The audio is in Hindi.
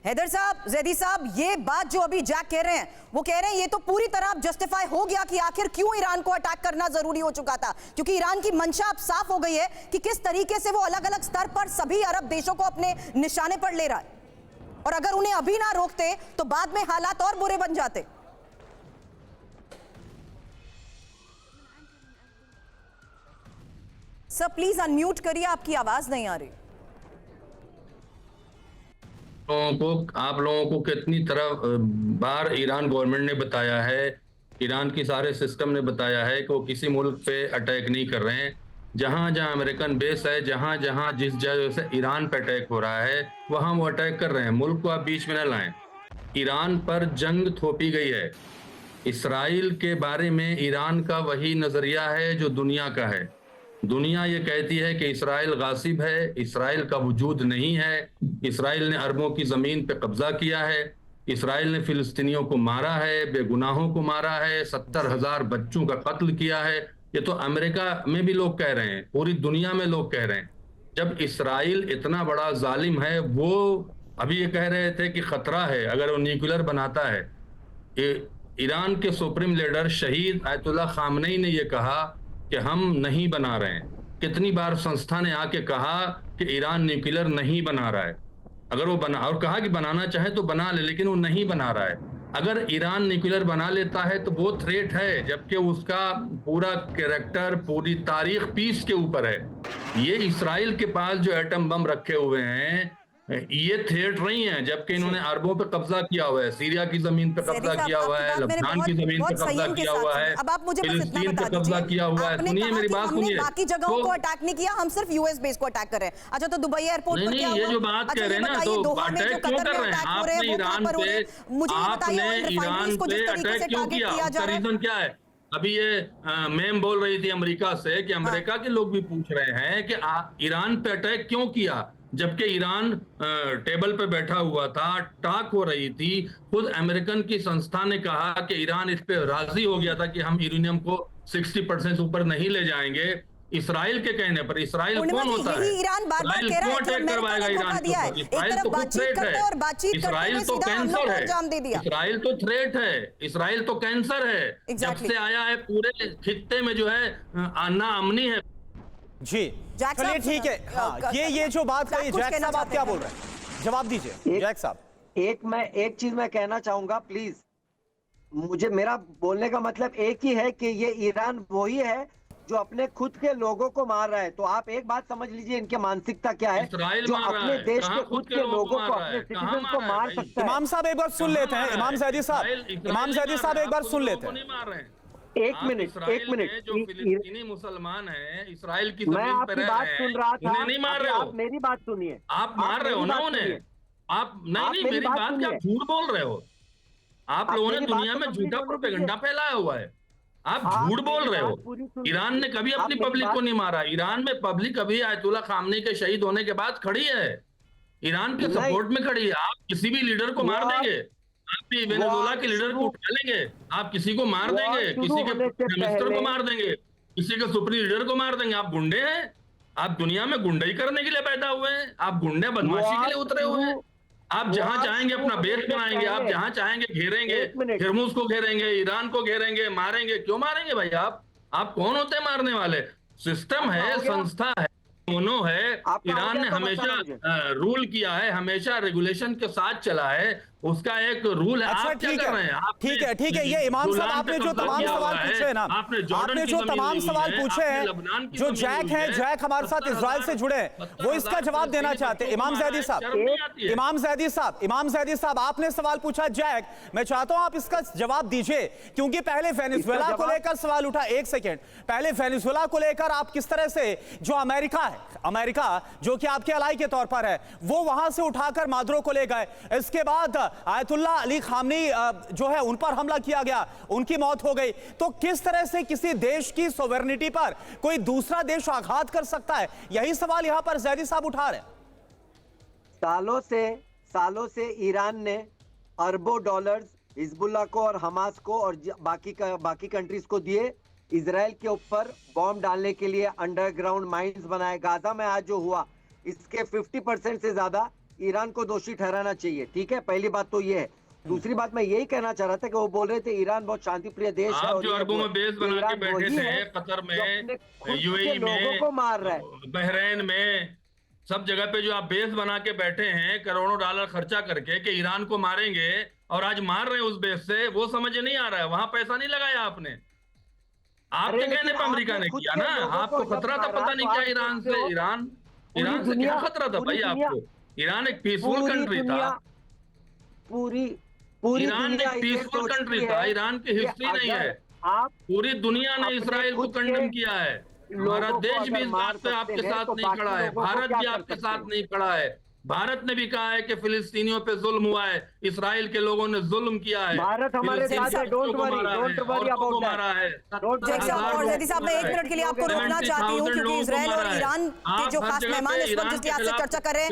हैदर साहब, जैदी साहब, ये बात जो अभी जैक कह रहे हैं, वो कह रहे हैं ये तो पूरी तरह जस्टिफाई हो गया कि आखिर क्यों ईरान को अटैक करना जरूरी हो चुका था, क्योंकि ईरान की मंशा अब साफ हो गई है कि किस तरीके से वो अलग अलग स्तर पर सभी अरब देशों को अपने निशाने पर ले रहा है, और अगर उन्हें अभी ना रोकते तो बाद में हालात और बुरे बन जाते। सर प्लीज अनम्यूट करिए, आपकी आवाज नहीं आ रही। आप लोगों को कितनी बार ईरान गवर्नमेंट ने बताया है, ईरान की सारे सिस्टम ने बताया है कि वो किसी मुल्क पे अटैक नहीं कर रहे हैं। जहां जहां अमेरिकन बेस है, जहां जहां जिस जगह से ईरान पे अटैक हो रहा है वहां वो अटैक कर रहे हैं। मुल्क को आप बीच में न लाएं। ईरान पर जंग थोपी गई है। इसराइल के बारे में ईरान का वही नजरिया है जो दुनिया का है। दुनिया ये कहती है कि इसराइल गासिब है, इसराइल का वजूद नहीं है, इसराइल ने अरबों की ज़मीन पे कब्जा किया है, इसराइल ने फिलिस्तीनियों को मारा है, बेगुनाहों को मारा है, 70,000 बच्चों का कत्ल किया है। ये तो अमेरिका में भी लोग कह रहे हैं, पूरी दुनिया में लोग कह रहे हैं। जब इसराइल इतना बड़ा जालिम है, वो अभी ये कह रहे थे कि खतरा है अगर वो न्यूक्लियर बनाता है। ईरान के सुप्रीम लीडर शहीद आयतुल्ला खामनेई ने यह कहा कि हम नहीं बना रहे हैं। कितनी बार संस्था ने आके कहा कि ईरान न्यूक्लियर नहीं बना रहा है। अगर वो बना और कहा कि बनाना चाहे तो बना ले, लेकिन वो नहीं बना रहा है। अगर ईरान न्यूक्लियर बना लेता है तो वो थ्रेट है, जबकि उसका पूरा कैरेक्टर, पूरी तारीख पीस के ऊपर है। ये इसराइल के पास जो एटम बम रखे हुए हैं ये थ्रेट नहीं है, जबकि इन्होंने अरबों पे कब्जा किया हुआ है, सीरिया की जमीन पे कब्जा किया हुआ है, लबनान की जमीन पे कब्जा किया हुआ है, अब आप मुझे फिलिस्तीन पे कब्जा किया हुआ है। सुनिए मेरी बात सुनिए। बाकी जगहों को अटैक नहीं किया, हम सिर्फ यूएस बेस को अटैक कर रहे हैं। अच्छा, तो दुबई एयरपोर्ट पर क्या हुआ? ये जो बात कह रहे हैं ना, तो अटैक क्यों कर रहे हैं? आपने ईरान पे अटैक क्यों किया? उसका रीजन क्या है? अभी ये मैम बोल रही थी अमेरिका से कि अमेरिका के लोग भी पूछ रहे हैं कि ईरान पे अटैक क्यों किया, जबकि ईरान टेबल पे बैठा हुआ था, टाक हो रही थी। खुद अमेरिकन की संस्था ने कहा कि ईरान इस पे राजी हो गया था कि हम यूरेनियम को 60% ऊपर नहीं ले जाएंगे। इसराइल के कहने पर इसराइल कौन होता है? ईरान बार-बार कह रहा है कि अमेरिका करवाएगा ईरान को? इसराइल तो थ्रेट है, इसराइल तो कैंसर है, इसराइल तो थ्रेट है, इसराइल तो कैंसर है। जब से आया है पूरे खित्ते में जो है नाअमनी है। जी चलिए ठीक है। हाँ, ये जो बात कही जैक साहब, आप क्या बोल रहे हैं? जवाब दीजिए जैक साहब। एक चीज मैं कहना चाहूंगा प्लीज। मुझे मेरा बोलने का मतलब एक ही है कि ये ईरान वही है जो अपने खुद के लोगों को मार रहा है। तो आप एक बात समझ लीजिए इनके मानसिकता क्या है, जो अपने देश के खुद के लोगों को, अपने सिटीजन को मार सकता है। इमाम साहब एक बार सुन लेते हैं, इमाम जैदी साहब एक बार सुन लेते हैं। एक मिनट जो फिलिस्तीनी मुसलमान हैं, इसराइल की मैं आपकी बात सुन रहा था, उन्हें नहीं मार रहे हो। आप मेरी बात सुनिए। आप मार रहे हो ना उन्हें। आप नहीं मेरी बात क्या झूठ बोल रहे हो? आप लोगों ने दुनिया में झूठा प्रोपेगेंडा फैलाया हुआ है। आप झूठ बोल रहे हो। ईरान ने कभी अपनी पब्लिक को नहीं मारा। ईरान में पब्लिक अभी आयतुल्ला खामनेई के शहीद होने के बाद खड़ी है, ईरान के सपोर्ट में खड़ी है। आप किसी भी लीडर को मार देंगे, आप भी वेनेजुएला के लीडर को उठा लेंगे, आप किसी को मार देंगे, किसी के मिनिस्टर को मार देंगे, किसी के सुप्रीम लीडर को मार देंगे। आप गुंडे हैं, आप दुनिया में गुंडाई करने के लिए पैदा हुए हैं, आप गुंडे बदमाशी के लिए उतरे हुए हैं। आप जहां चाहेंगे अपना बेस बनाएंगे, आप जहां चाहेंगे घेरेंगे, हिरमुज को घेरेंगे, ईरान को घेरेंगे, मारेंगे। क्यों मारेंगे भाई? आप कौन होते हैं मारने वाले? सिस्टम है, संस्था है, दोनों है। ईरान ने हमेशा रूल किया है, हमेशा रेगुलेशन के साथ चला है, उसका एक रूल है। अच्छा, आप क्या कर रहे हैं? ठीक है। ये इमाम साहब आपने जो तमाम सवाल पूछे हैं ना, आपने जो तमाम सवाल पूछे हैं, जो जैक है, जैक हमारे साथ इजराइल से जुड़े हैं, वो इसका जवाब देना चाहते हैं। इमाम जैदी साहब आपने सवाल पूछा जैक, मैं चाहता हूं आप इसका जवाब दीजिए, क्योंकि पहले वेनेजुएला को लेकर सवाल उठा। एक सेकेंड, पहले वेनेजुएला को लेकर आप किस तरह से, जो अमेरिका जो कि आपके अलाई के तौर पर है, वो वहां से उठाकर मादुरो को ले गए। इसके बाद आयतुल्ला अली खामनेई जो है उन पर हमला किया गया, उनकी मौत हो गई। तो किस तरह से किसी देश की सोवरेनिटी पर कोई दूसरा देश आघात कर सकता है? यही सवाल यहां पर जैदी साहब उठा रहे हैं। सालों से ईरान ने अरबों डॉलर्स हिजबुल्लाह को और हमास को और बाकी कंट्रीज को दिए, इजराइल के ऊपर बॉम्ब डालने के लिए अंडरग्राउंड माइंस बनाए। गाजा में आज जो हुआ इसके 50% से ज्यादा ईरान को दोषी ठहराना चाहिए। ठीक है, पहली बात तो ये है। दूसरी बात मैं यही कहना चाह रहा था कि वो बोल रहे थे ईरान बहुत शांतिप्रिय देश है, आप और जो ये अरबों में बेस बना के ईरान बैठे वही थे है कतर जो अपने में, खुद के यूएई लोगों को मार रहा है। में, बहरीन में, सब जगह पे जो आप बेस बना के बैठे हैं करोड़ों डॉलर खर्चा करके कि ईरान को मारेंगे, और आज मार रहे हैं उस बेस से, वो समझ नहीं आ रहा है। वहां पैसा नहीं लगाया आपने, आपके कहने पे अमेरिका ने किया ना। आपको खतरा था पता नहीं क्या ईरान से, ईरान से क्या खतरा था भाई आपको? ईरान एक पीसफुल कंट्री था, पूरी ईरान एक पीसफुल कंट्री था, ईरान की हिस्ट्री नहीं है। आप पूरी दुनिया ने इसराइल को कंडेम किया है। हमारा देश भी इस बात पे आपके साथ नहीं खड़ा है, भारत भी आपके साथ नहीं खड़ा है। भारत ने भी कहा है कि फिलिस्तीनियों पे जुल्म हुआ है, इसराइल के लोगों ने जुल्म किया है, भारत हमारे साथ है, डोंट वरी अबाउट दैट। और जैदी साहब, मैं 1 मिनट के लिए आपको रोकना चाहती हूँ, क्योंकि इजराइल और ईरान के जो खास मेहमान इस वक्त जिसकी आपसे चर्चा कर रहे हैं